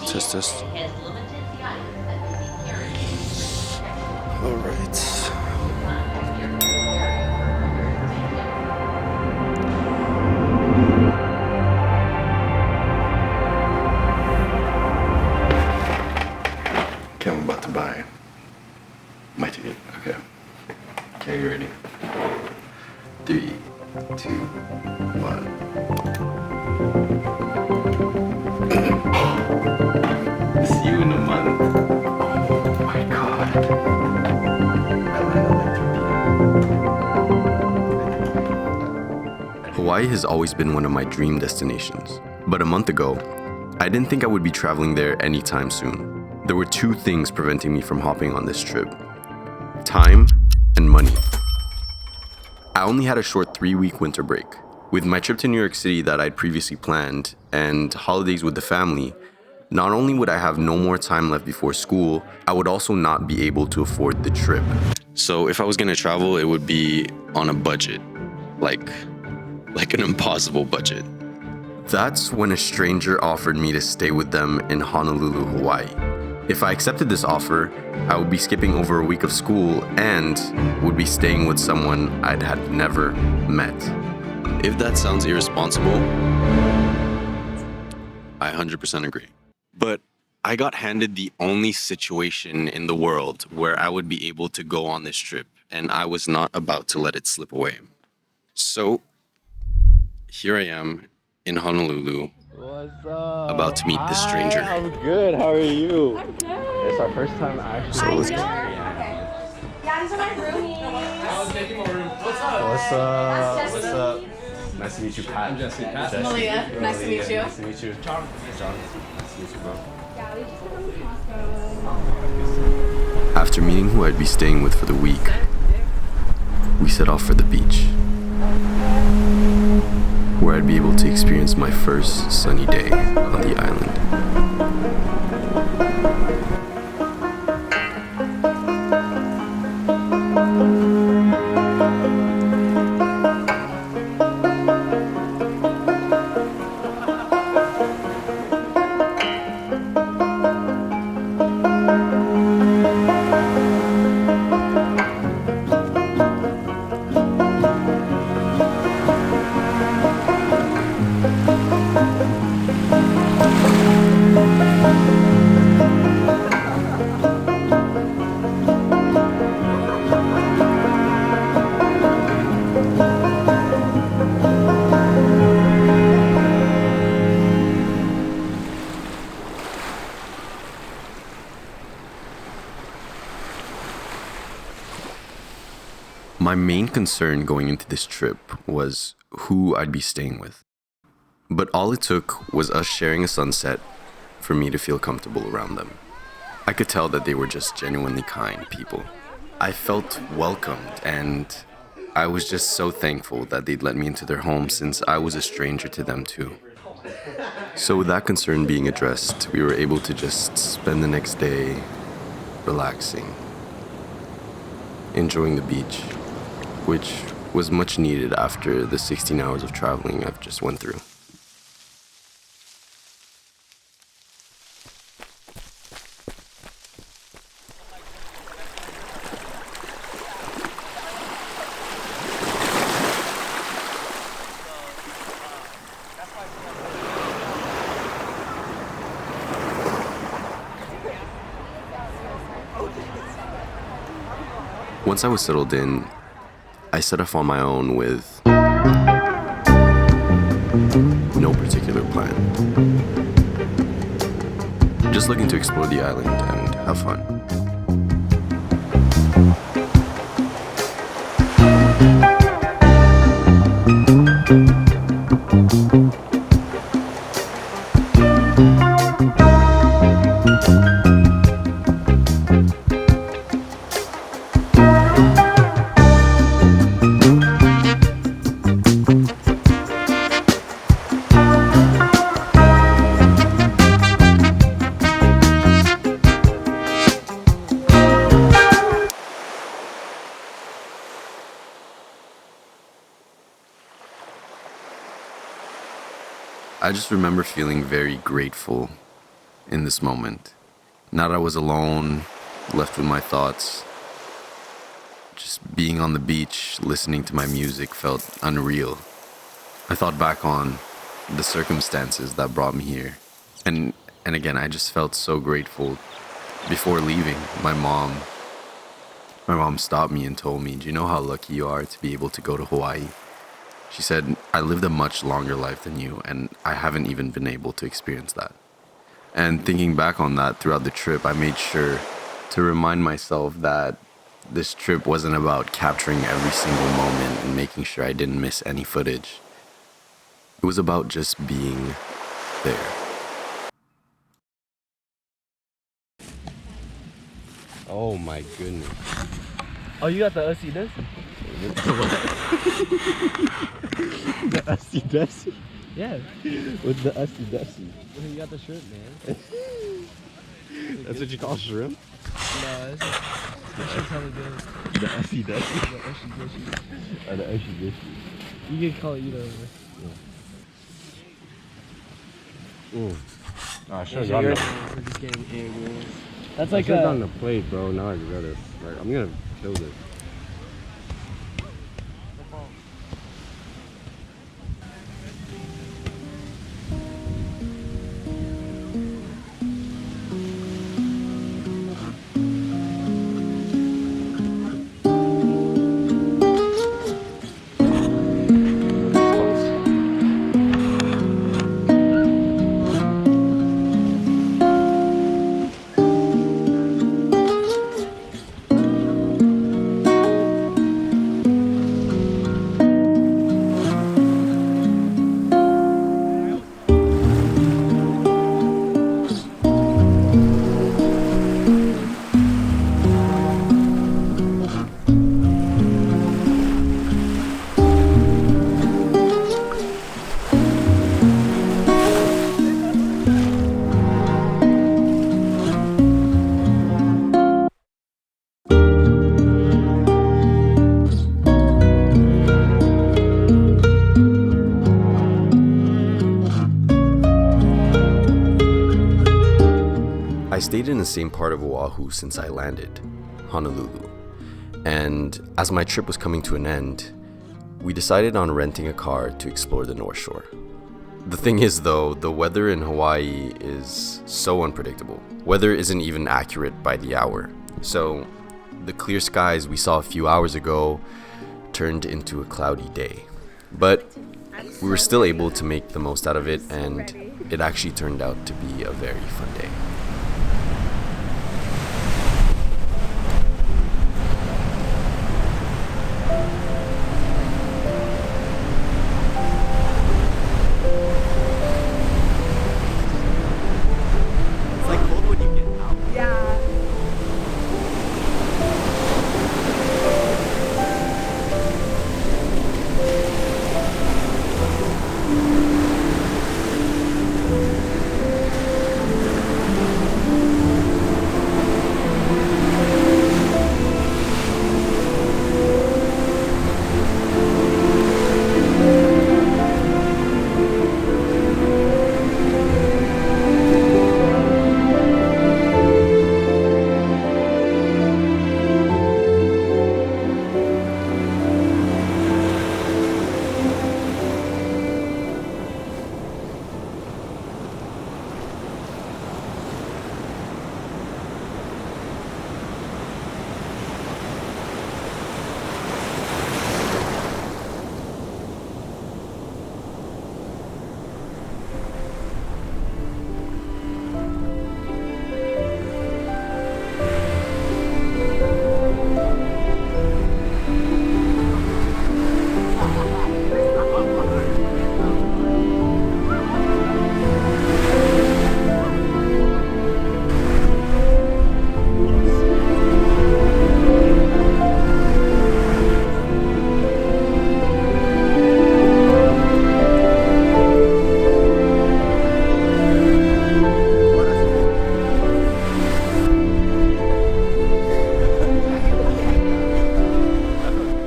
Test, test. All right. Okay, I'm about to buy my ticket. Okay. Okay, you ready? 3, 2, 1. See you in a month. Oh my god. I landed like 3 p.m. Hawaii has always been one of my dream destinations. But a month ago, I didn't think I would be traveling there anytime soon. There were two things preventing me from hopping on this trip: time and money. I only had a short 3-week winter break. With my trip to New York City that I'd previously planned and holidays with the family, not only would I have no more time left before school, I would also not be able to afford the trip. So if I was gonna travel, it would be on a budget, like an impossible budget. That's when a stranger offered me to stay with them in Honolulu, Hawaii. If I accepted this offer, I would be skipping over a week of school and would be staying with someone I'd had never met. If that sounds irresponsible, I 100% agree. But I got handed the only situation in the world where I would be able to go on this trip, and I was not about to let it slip away. So here I am in Honolulu, What's up? about to meet this stranger. Hi, I'm good. How are you? I'm good. It's our first time actually. So let's go. Yeah, these are my roomies. What's up? What's up? Nice to meet you, Pat. I'm Jesse. Pat. Malia. Nice to meet you. Nice to meet you. John. Nice to meet you, bro. Yeah, we just went to Costco. After meeting who I'd be staying with for the week, we set off for the beach, where I'd be able to experience my first sunny day on the island. My main concern going into this trip was who I'd be staying with. But all it took was us sharing a sunset for me to feel comfortable around them. I could tell that they were just genuinely kind people. I felt welcomed, and I was just so thankful that they'd let me into their home since I was a stranger to them too. So with that concern being addressed, we were able to just spend the next day relaxing, enjoying the beach, which was much needed after the 16 hours of traveling I've just went through. Once I was settled in, I set off on my own with no particular plan. Just looking to explore the island and have fun. I just remember feeling very grateful in this moment. Now that I was alone, left with my thoughts, just being on the beach, listening to my music felt unreal. I thought back on the circumstances that brought me here. And again, I just felt so grateful. Before leaving, my mom stopped me and told me, "Do you know how lucky you are to be able to go to Hawaii?" She said, "I lived a much longer life than you, and I haven't even been able to experience that." And thinking back on that throughout the trip, I made sure to remind myself that this trip wasn't about capturing every single moment and making sure I didn't miss any footage. It was about just being there. Oh my goodness. Oh, you got the Ussie Dussie? The Ussie Dussie? Yeah. What's the Ussie Dussie? You got the shrimp, man. That's what you call shrimp? No, this shit's hella good. The Ussie Dussie? The Ussie Dussie. Or the Ussie Dussie? You can call it either way. Ooh. Oh, I should have We're gotten just getting angry. That's I like should have a... gotten the plate, bro. Now I regret it. Like, I'm gonna kill this. I stayed in the same part of Oahu since I landed, Honolulu. And as my trip was coming to an end, we decided on renting a car to explore the North Shore. The thing is though, the weather in Hawaii is so unpredictable. Weather isn't even accurate by the hour. So the clear skies we saw a few hours ago turned into a cloudy day. But we were still able to make the most out of it, and it actually turned out to be a very fun day.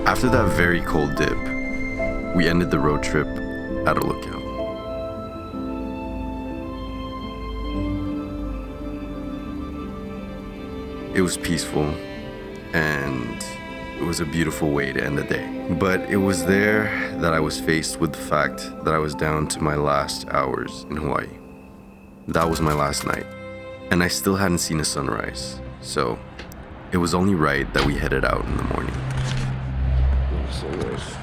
After that very cold dip, we ended the road trip at a lookout. It was peaceful, and it was a beautiful way to end the day. But it was there that I was faced with the fact that I was down to my last hours in Hawaii. That was my last night, and I still hadn't seen a sunrise, so it was only right that we headed out in the morning. Sunrise.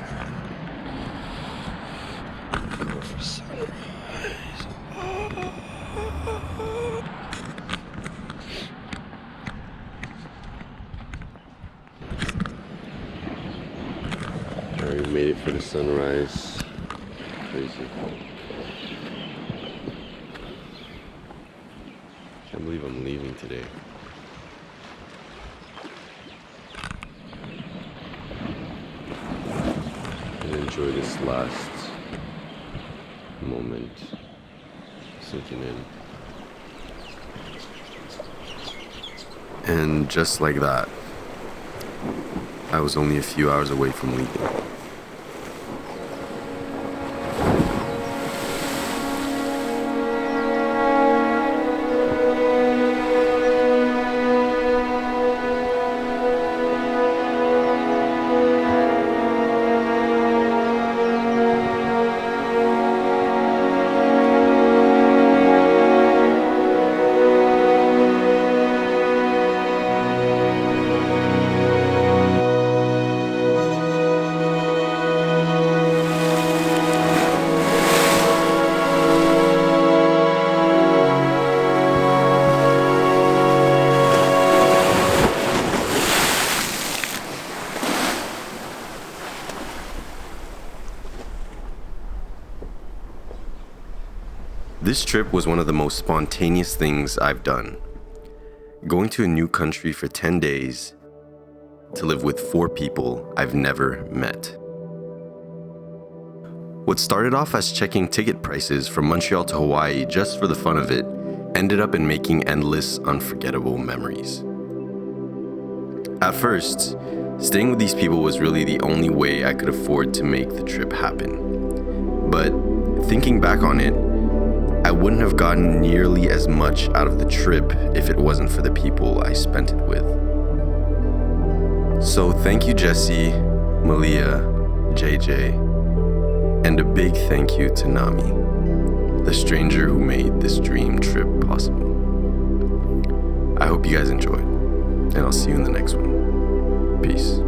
Alright, we made it for the sunrise. Crazy. Can't believe I'm leaving today. And enjoy this last moment sinking in. And just like that, I was only a few hours away from leaving. This trip was one of the most spontaneous things I've done. Going to a new country for 10 days to live with 4 people I've never met. What started off as checking ticket prices from Montreal to Hawaii just for the fun of it ended up in making endless, unforgettable memories. At first, staying with these people was really the only way I could afford to make the trip happen. But thinking back on it, I wouldn't have gotten nearly as much out of the trip if it wasn't for the people I spent it with. So thank you, Jesse, Malia, JJ, and a big thank you to Nami, the stranger who made this dream trip possible. I hope you guys enjoyed, and I'll see you in the next one. Peace.